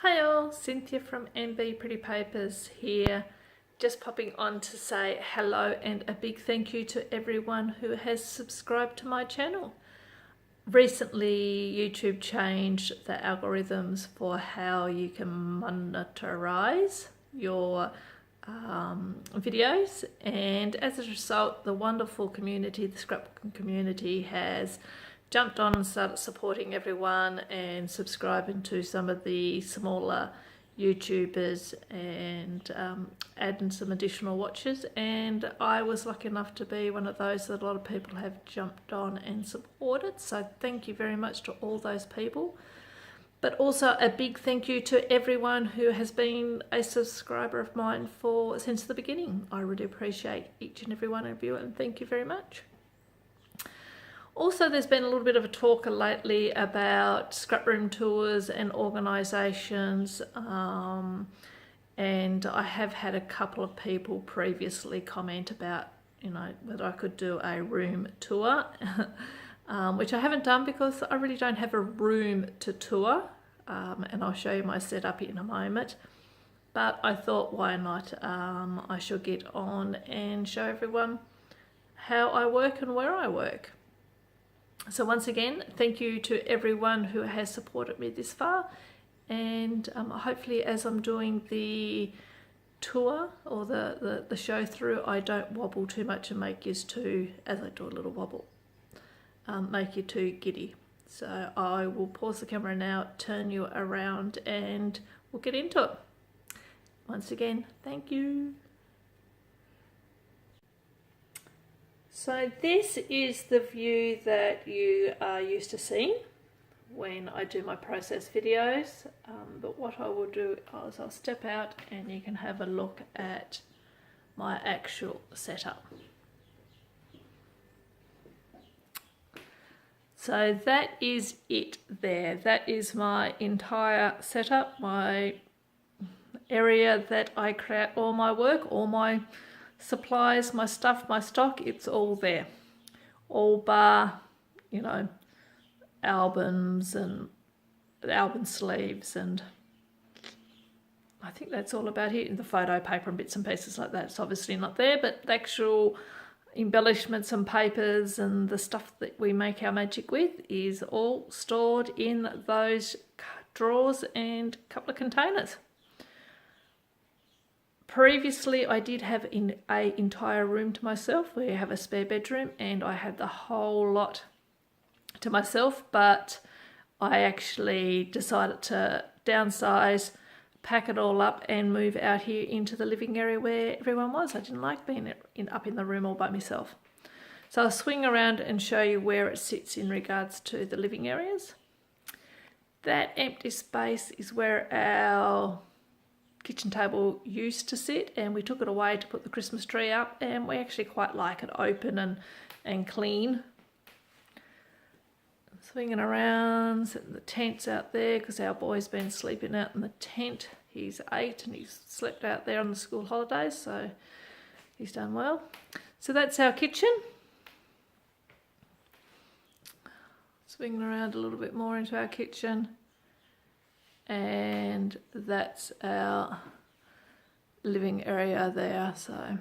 Hi all, Cynthia from MB Pretty Papers here, just popping on to say hello and a big thank you to everyone who has subscribed to my channel. Recently YouTube changed the algorithms for how you can monetize your videos, and as a result the wonderful community, the scrapbooking community, has jumped on and started supporting everyone and subscribing to some of the smaller YouTubers and adding some additional watches, and I was lucky enough to be one of those that a lot of people have jumped on and supported, so thank you very much to all those people. But also a big thank you to everyone who has been a subscriber of mine since the beginning. I really appreciate each and every one of you, and thank you very much. Also, there's been a little bit of a talk lately about scrap room tours and organisations, and I have had a couple of people previously comment about, whether I could do a room tour, which I haven't done because I really don't have a room to tour, and I'll show you my setup in a moment. But I thought, why not? I should get on and show everyone how I work and where I work. So once again, thank you to everyone who has supported me this far, and hopefully as I'm doing the tour or the show through, I don't wobble too much and make you too, as I do a little wobble, make you too giddy. So I will pause the camera now, turn you around, and we'll get into it. Once again, thank you. So this is the view that you are used to seeing when I do my process videos, but what I will do is I'll step out and you can have a look at my actual setup. So that is it there. That is my entire setup, my area that I create all my work, all my supplies, my stuff, my stock. It's all there, all bar albums and album sleeves, and I think that's all about it. And the photo paper and bits and pieces like that, it's obviously not there, but the actual embellishments and papers and the stuff that we make our magic with is all stored in those drawers and a couple of containers. Previously, I did have an entire room to myself where I have a spare bedroom, and I had the whole lot to myself, but I actually decided to downsize, pack it all up, and move out here into the living area where everyone was. I didn't like being up in the room all by myself. So I'll swing around and show you where it sits in regards to the living areas. That empty space is where our kitchen table used to sit, and we took it away to put the Christmas tree up, and we actually quite like it open and clean. Swinging around, setting the tents out there because our boy's been sleeping out in the tent. He's 8 and he's slept out there on the school holidays, so he's done well. So that's our kitchen. Swinging around a little bit more into our kitchen. And that's our living area there. So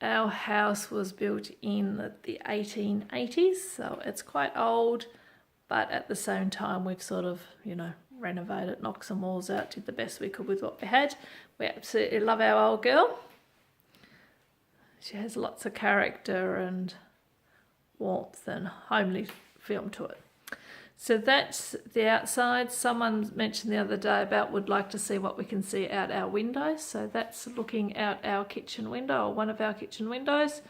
our house was built in the 1880s, so it's quite old, but at the same time we've sort of renovated, knocked some walls out, did the best we could with what we had. We absolutely love our old girl. She has lots of character and warmth and homely feel to it. So that's the outside. Someone mentioned the other day about would like to see what we can see out our windows. So that's looking out our kitchen window, or one of our kitchen windows.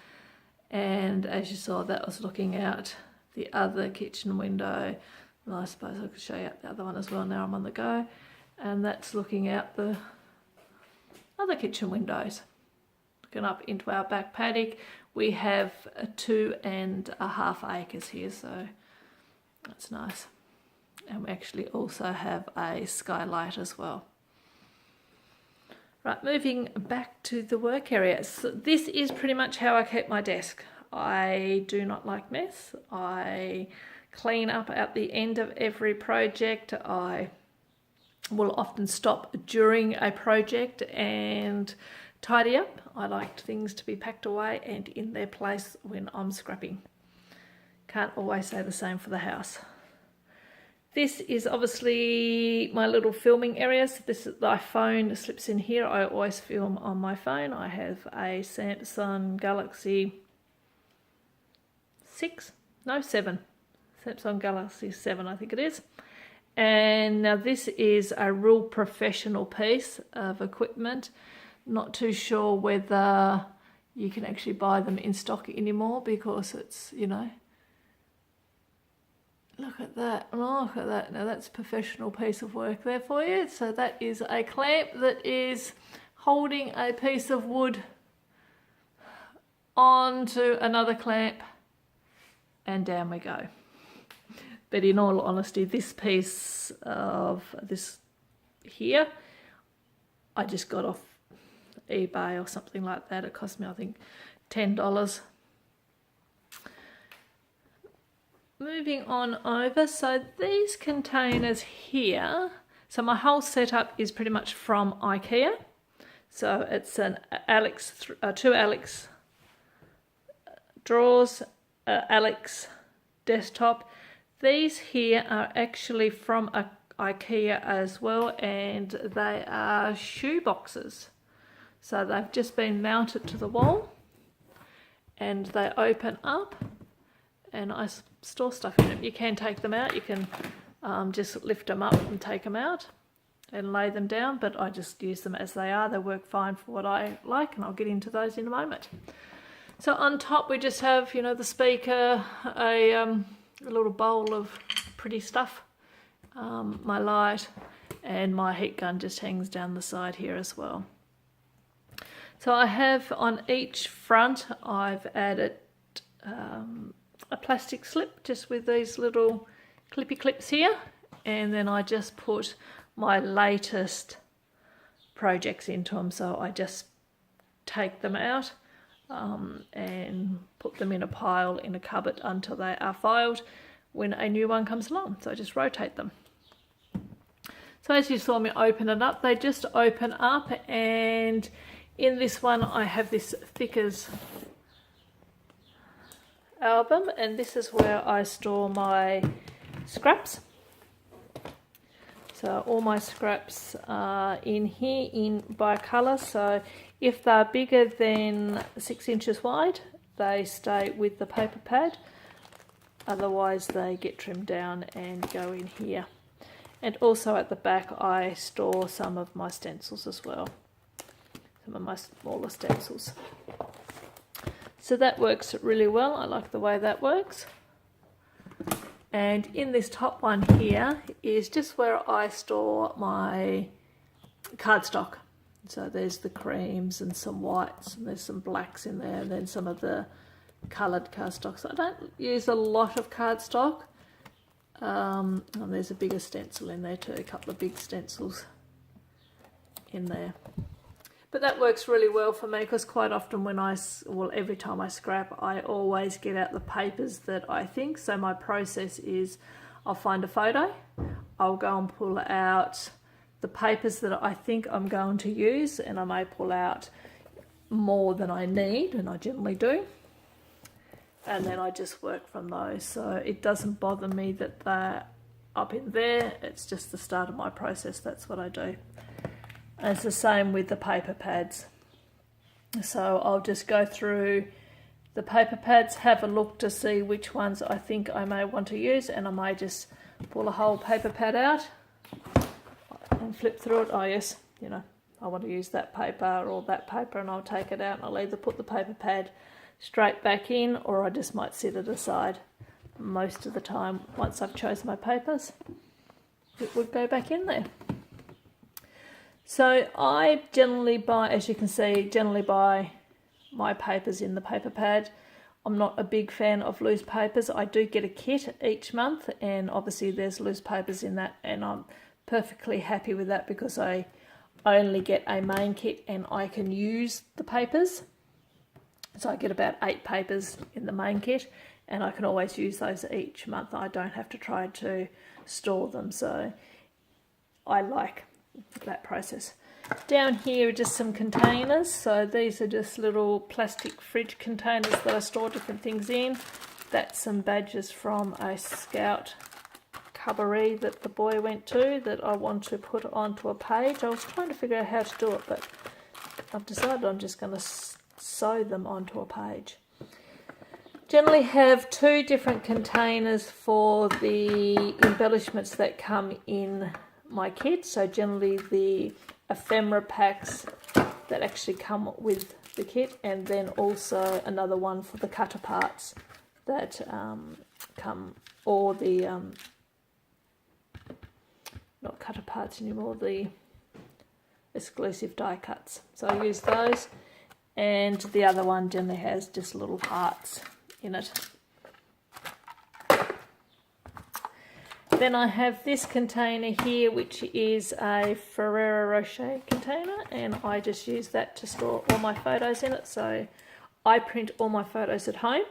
And as you saw, that was looking out the other kitchen window. Well, I suppose I could show you out the other one as well now I'm on the go. And that's looking out the other kitchen windows. Looking up into our back paddock. We have 2.5 acres here, so that's nice. And we actually also have a skylight as well. Right, moving back to the work area. So this is pretty much how I keep my desk. I do not like mess. I clean up at the end of every project. I will often stop during a project and tidy up. I like things to be packed away and in their place when I'm scrapping. Can't always say the same for the house. This is obviously my little filming area. So this is, my phone slips in here. I always film on my phone. I have a Samsung Galaxy 7. Samsung Galaxy 7, I think it is. And now this is a real professional piece of equipment. Not too sure whether you can actually buy them in stock anymore because it's, you know, look at that, look at that. Now that's a professional piece of work there for you. So that is a clamp that is holding a piece of wood onto another clamp, and down we go. But in all honesty, this piece of this here, I just got off eBay or something like that. It cost me, I think, $10. Moving on over, so these containers here, so my whole setup is pretty much from IKEA. So it's an two Alex drawers, Alex desktop. These here are actually from IKEA as well, and they are shoe boxes. So they've just been mounted to the wall and they open up, and I store stuff in them. You can take them out, you can just lift them up and take them out and lay them down, but I just use them as they are. They work fine for what I like, and I'll get into those in a moment. So on top we just have, you know, the speaker, a little bowl of pretty stuff, my light, and my heat gun just hangs down the side here as well. So I have on each front, I've added a plastic slip just with these little clippy clips here, and then I just put my latest projects into them. So I just take them out and put them in a pile in a cupboard until they are filed when a new one comes along. So I just rotate them. So as you saw me open it up, they just open up, and in this one I have this Thickers album, and this is where I store my scraps. So all my scraps are in here by colour. So if they're bigger than 6 inches wide, they stay with the paper pad. Otherwise they get trimmed down and go in here. And also at the back I store some of my stencils as well. Some of my smaller stencils. So that works really well. I like the way that works. And in this top one here is just where I store my cardstock. So there's the creams and some whites, and there's some blacks in there, and then some of the coloured cardstock. So I don't use a lot of cardstock. And there's a bigger stencil in there too, a couple of big stencils in there. But that works really well for me, because quite often when every time I scrap, I always get out the papers that I think. So my process is I'll find a photo, I'll go and pull out the papers that I think I'm going to use, and I may pull out more than I need, and I generally do. And then I just work from those. So it doesn't bother me that they're up in there. It's just the start of my process. That's what I do. And it's the same with the paper pads. So I'll just go through the paper pads, have a look to see which ones I think I may want to use, and I may just pull a whole paper pad out and flip through it. Oh yes, you know, I want to use that paper or that paper, and I'll take it out and I'll either put the paper pad straight back in, or I just might set it aside. Most of the time, once I've chosen my papers, it would go back in there. So I generally buy, as you can see, buy my papers in the paper pad. I'm not a big fan of loose papers. I do get a kit each month, and obviously there's loose papers in that, and I'm perfectly happy with that because I only get a main kit and I can use the papers. So I get about 8 papers in the main kit, and I can always use those each month. I don't have to try to store them, so I like that process. Down here are just some containers. So these are just little plastic fridge containers that I store different things in. That's some badges from a Scout cubbery that the boy went to that I want to put onto a page. I was trying to figure out how to do it, but I've decided I'm just going to sew them onto a page. Generally have 2 different containers for the embellishments that come in my kit. So generally the ephemera packs that actually come with the kit, and then also another one for the cutter parts that come, or the not cutter parts anymore, the exclusive die cuts. So I use those, and the other one generally has just little hearts in it. Then I have this container here, which is a Ferrero Rocher container, and I just use that to store all my photos in it. So I print all my photos at home,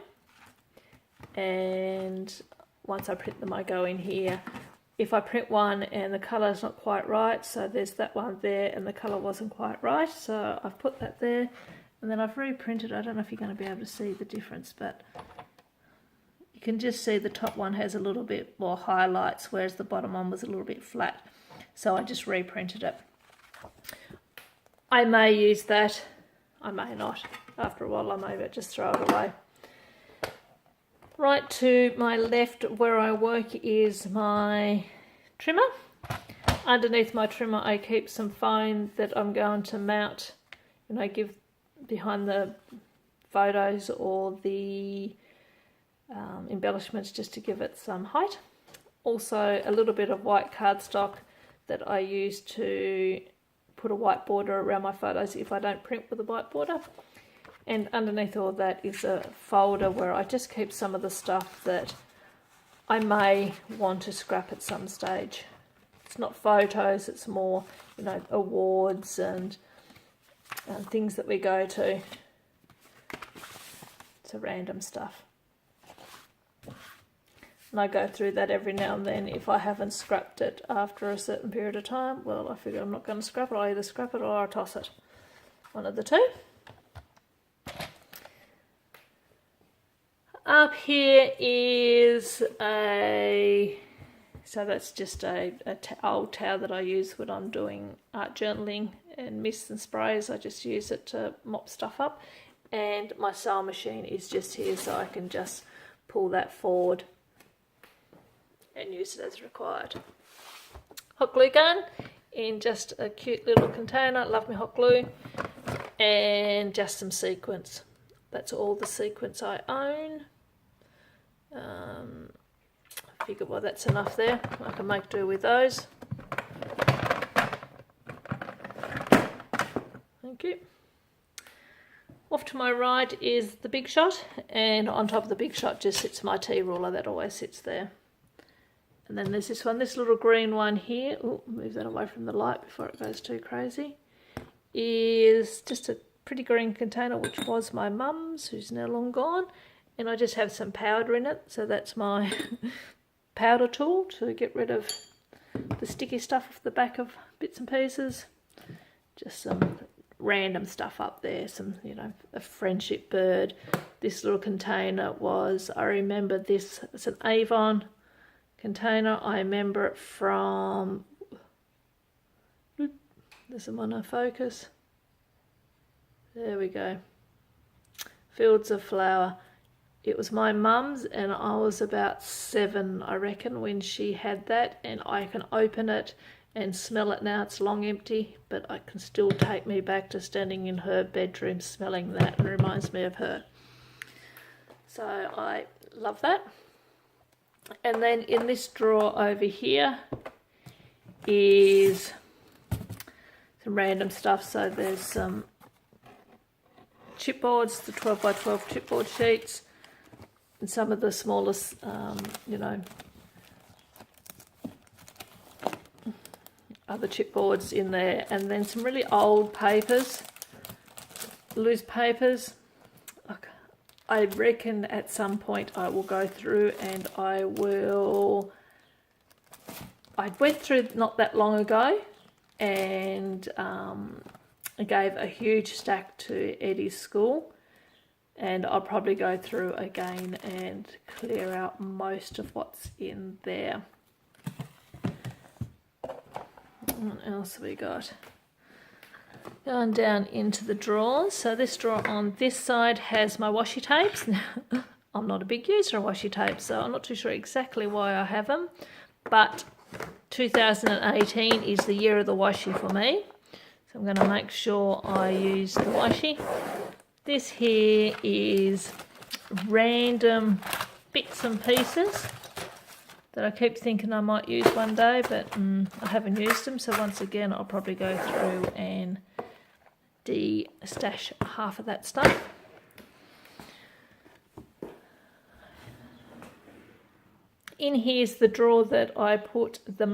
and once I print them I go in here. If I print one and the colour's not quite right, so there's that one there and the colour wasn't quite right, so I've put that there, and then I've reprinted. I don't know if you're going to be able to see the difference, but you can just see the top one has a little bit more highlights, whereas the bottom one was a little bit flat. So I just reprinted it. I may use that, I may not. After a while I may just throw it away. Right to my left where I work is my trimmer. Underneath my trimmer I keep some foam that I'm going to mount, and I give behind the photos or the embellishments just to give it some height. Also a little bit of white cardstock that I use to put a white border around my photos if I don't print with a white border. And underneath all that is a folder where I just keep some of the stuff that I may want to scrap at some stage. It's not photos, it's more, you know, awards and things that we go to. It's a random stuff. And I go through that every now and then. If I haven't scrapped it after a certain period of time, well, I figure I'm not going to scrap it. I'll either scrap it or I'll toss it. One of the two. Up here is so that's just a old towel that I use when I'm doing art journaling and mists and sprays. I just use it to mop stuff up. And my sewing machine is just here, so I can just pull that forward and use it as required. Hot glue gun in just a cute little container. Love me hot glue. And just some sequins. That's all the sequins I own. I figure, well, that's enough there. I can make do with those. Thank you. Off to my right is the Big Shot, and on top of the Big Shot just sits my tea ruler that always sits there. And then there's this one, this little green one here. Oh, move that away from the light before it goes too crazy. Is just a pretty green container, which was my mum's, who's now long gone. And I just have some powder in it, so that's my powder tool to get rid of the sticky stuff off the back of bits and pieces. Just some random stuff up there, some, you know, a friendship bird. This little container was, I remember this, it's an Avon container. I remember it from, there's one on focus. There we go. Fields of Flower. It was my mum's, and I was about 7, I reckon, when she had that, and I can open it and smell it now. It's long empty, but I can still take me back to standing in her bedroom smelling that, and reminds me of her. So I love that. And then in this drawer over here is some random stuff. So there's some chipboards, the 12 by 12 chipboard sheets, and some of the smallest, you know, other chipboards in there, and then some really old papers, loose papers. I reckon at some point I will go through and I went through not that long ago and I gave a huge stack to Eddie's school, and I'll probably go through again and clear out most of what's in there. What else have we got? Going down into the drawers. So this drawer on this side has my washi tapes. I'm not a big user of washi tapes, so I'm not too sure exactly why I have them, but 2018 is the year of the washi for me. So I'm going to make sure I use the washi. This here is random bits and pieces that I keep thinking I might use one day, but I haven't used them. So once again, I'll probably go through and de-stash half of that stuff. In here's the drawer that I put the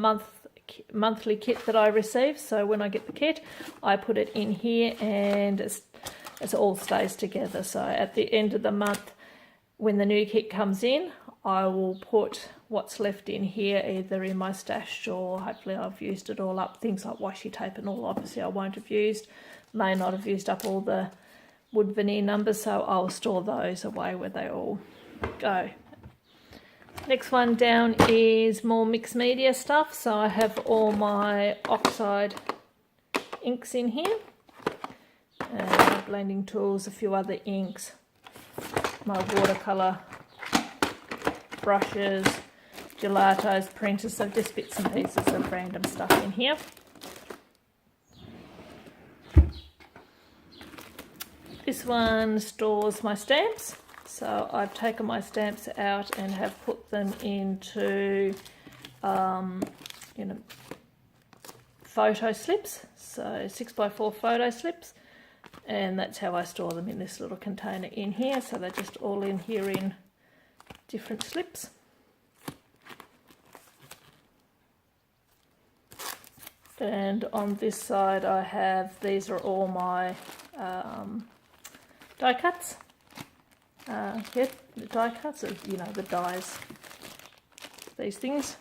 monthly kit that I receive. So when I get the kit, I put it in here, and it all stays together. So at the end of the month, when the new kit comes in, I will put what's left in here either in my stash, or hopefully I've used it all up. Things like washi tape and all, obviously I won't have used, may not have used up all the wood veneer numbers, so I'll store those away where they all go. Next one down is more mixed media stuff. So I have all my oxide inks in here, blending tools, a few other inks, my watercolour brushes, gelatos, printers, so just bits and pieces of random stuff in here. This one stores my stamps. So I've taken my stamps out and have put them into, photo slips, so 6x4 photo slips, and that's how I store them in this little container in here. So they're just all in here in different slips. And on this side I have, these are all my die cuts. The die cuts of, the dies, these things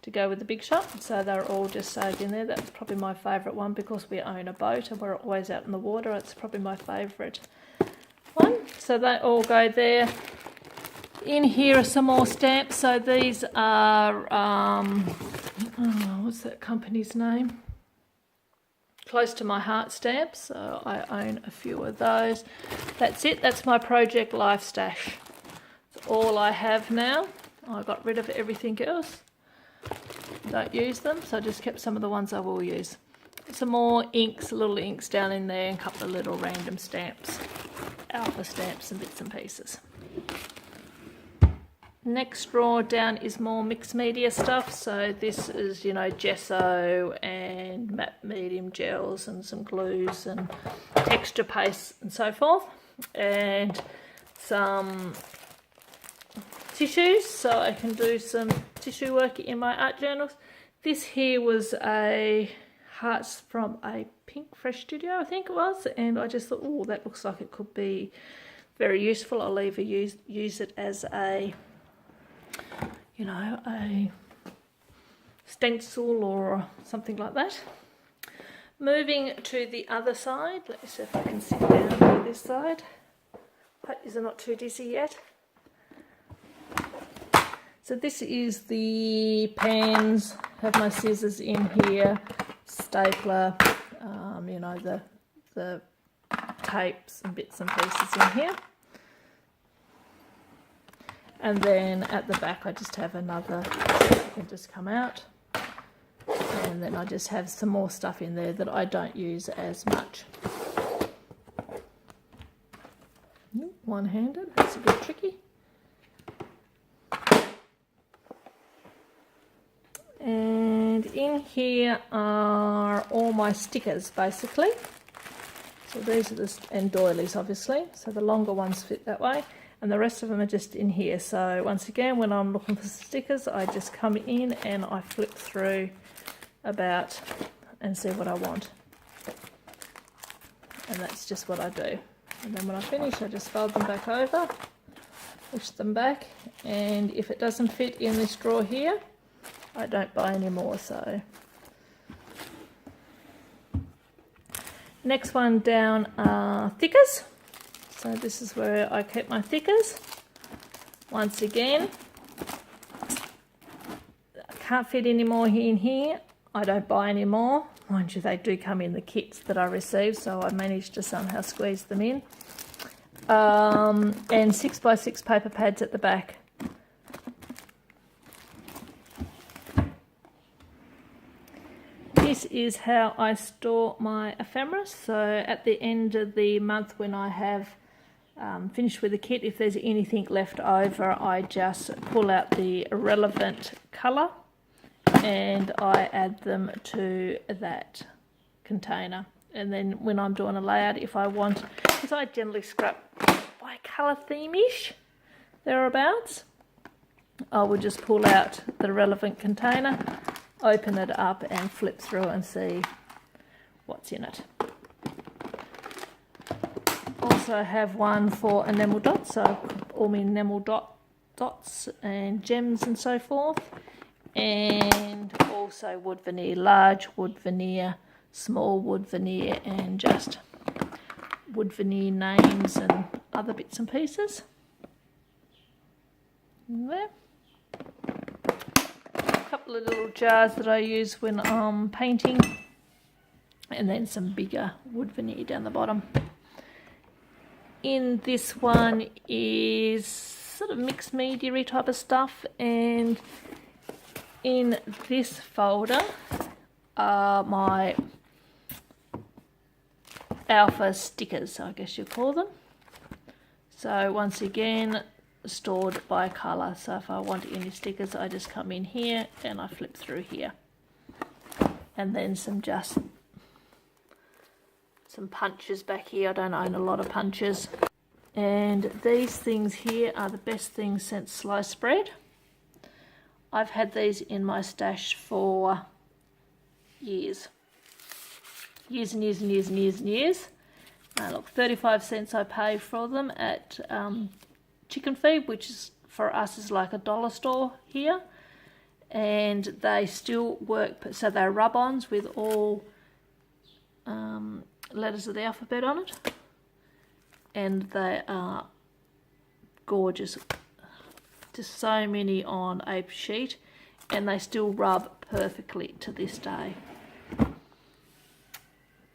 to go with the Big Shot. So they're all just saved in there. That's probably my favourite one because we own a boat and we're always out in the water. It's probably my favourite one. So they all go there. In here are some more stamps. So these are, what's that company's name? Close to my heart stamps, so I own a few of those. That's it, that's my Project Life stash. That's all I have now. I got rid of everything else. Don't use them, so I just kept some of the ones I will use. Some more inks, little inks down in there, and a couple of little random stamps, alpha stamps and bits and pieces. Next drawer down is more mixed media stuff. So this is, gesso and matte medium gels and some glues and texture pastes and so forth, and some tissues so I can do some tissue work in my art journals. This here was a hearts from a Pink Fresh Studio, I think it was, and I just thought, oh, that looks like it could be very useful. I'll either use it as a a stencil or something like that. Moving to the other side, let me see if I can sit down on this side. Hope you're not too dizzy yet. So this is the pens, have my scissors in here, stapler, the tapes and bits and pieces in here. And then at the back I just have another, it can just come out. And then I just have some more stuff in there that I don't use as much. One-handed, that's a bit tricky. And in here are all my stickers basically. So these are and doilies obviously, so the longer ones fit that way. And the rest of them are just in here. So once again, when I'm looking for stickers, I just come in and I flip through about and see what I want. And that's just what I do. And then when I finish, I just fold them back over, push them back, and if it doesn't fit in this drawer here, I don't buy any more. So next one down are thickers. So this is where I keep my thickers. Once again, I can't fit any more in here. I don't buy any more. Mind you, they do come in the kits that I received, so I managed to somehow squeeze them in. And 6x6 paper pads at the back. This is how I store my ephemeris. So at the end of the month, when I have finished with the kit, if there's anything left over, I just pull out the relevant colour and I add them to that container. And then when I'm doing a layout, if I want, because I generally scrap by colour theme-ish, thereabouts, I would just pull out the relevant container, open it up and flip through and see what's in it. Also have one for enamel dots, so all my enamel dots and gems and so forth. And also wood veneer, large wood veneer, small wood veneer, and just wood veneer names and other bits and pieces. There. A couple of little jars that I use when I'm painting, and then some bigger wood veneer down the bottom. In this one is sort of mixed media type of stuff, and in this folder are my alpha stickers, I guess you call them. So once again, stored by colour. So if I want any stickers, I just come in here and I flip through here. And then some punches back here. I don't own a lot of punches. And these things here are the best things since sliced bread. I've had these in my stash for years. Years and years and years and years and years. Look, 35 cents I pay for them at Chicken Feed, which is for us is like a dollar store here. And they still work, so they're rub-ons with all letters of the alphabet on it. And they are gorgeous. Just so many on a sheet, and they still rub perfectly to this day.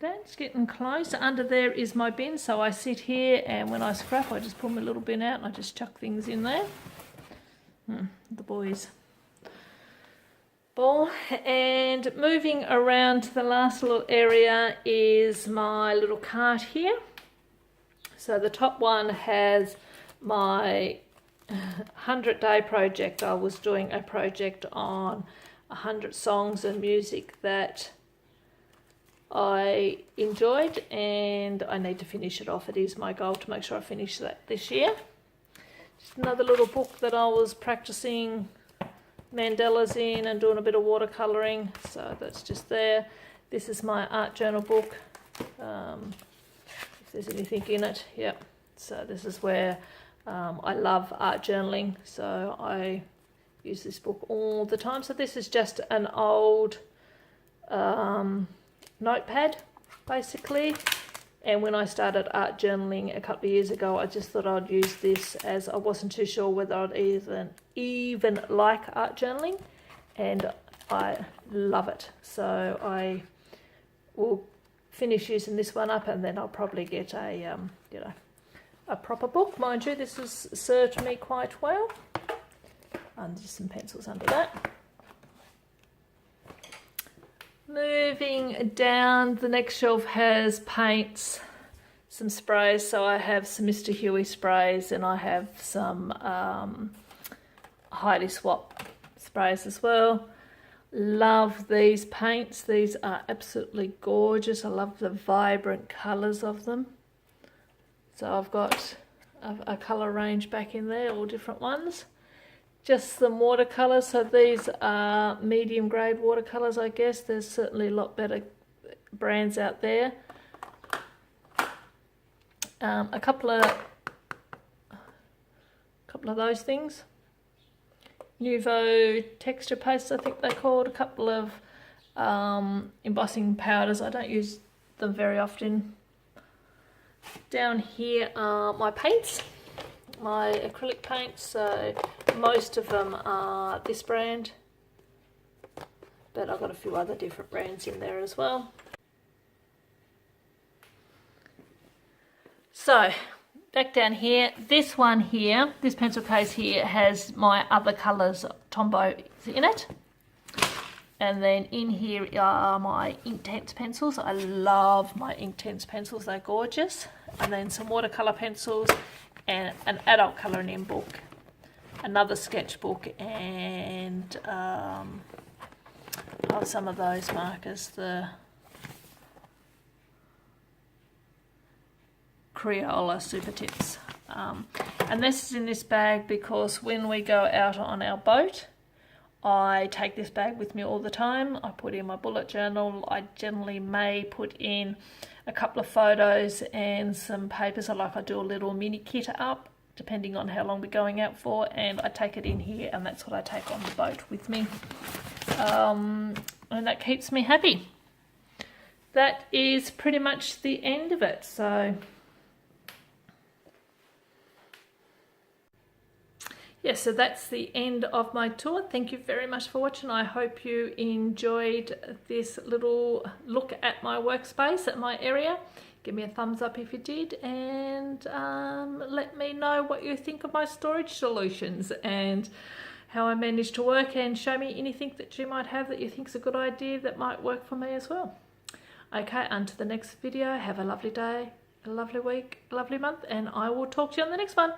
That's getting close. Under there is my bin, so I sit here and when I scrap I just pull my little bin out and I just chuck things in there. The boys ball. And moving around to the last little area is my little cart here. So the top one has my 100-day project. I was doing a project on 100 songs and music that I enjoyed, and I need to finish it off. It is my goal to make sure I finish that this year. Just another little book that I was practicing mandalas in and doing a bit of watercolouring, so that's just there. This is my art journal book, if there's anything in it. Yep. So this is where I love art journaling, so I use this book all the time. So this is just an old notepad basically, and when I started art journaling a couple of years ago, I just thought I'd use this, as I wasn't too sure whether I'd even like art journaling, and I love it. So I will finish using this one up, and then I'll probably get a a proper book. Mind you, this has served me quite well. And just some pencils under that. Moving down, the next shelf has paints, some sprays. So I have some Mr. Huey sprays, and I have some Heidi Swap sprays as well. Love these paints. These are absolutely gorgeous. I love the vibrant colours of them. So I've got a colour range back in there, all different ones. Just some watercolours. So these are medium grade watercolours, I guess. There's certainly a lot better brands out there. a couple of those things. Nuvo texture pastes, I think they're called. A couple of embossing powders. I don't use them very often. Down here are my paints, my acrylic paints. So most of them are this brand, but I've got a few other different brands in there as well. So back down here, this one here, this pencil case here has my other colours Tombow in it. And then in here are my Inktense pencils. I love my Inktense pencils, they're gorgeous. And then some watercolour pencils and an adult colouring in book, another sketchbook, and some of those markers, the Crayola Super Tips. And this is in this bag because when we go out on our boat, I take this bag with me all the time. I put in my bullet journal. I generally may put in a couple of photos and some papers. I do a little mini kit up depending on how long we're going out for, and I take it in here, and that's what I take on the boat with me. And that keeps me happy. That is pretty much the end of it. So yeah, so that's the end of my tour. Thank you very much for watching. I hope you enjoyed this little look at my workspace, at my area. Give me a thumbs up if you did, and let me know what you think of my storage solutions and how I managed to work, and show me anything that you might have that you think is a good idea that might work for me as well. Okay, until the next video, have a lovely day, a lovely week, a lovely month, and I will talk to you on the next one.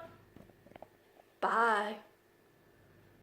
Bye.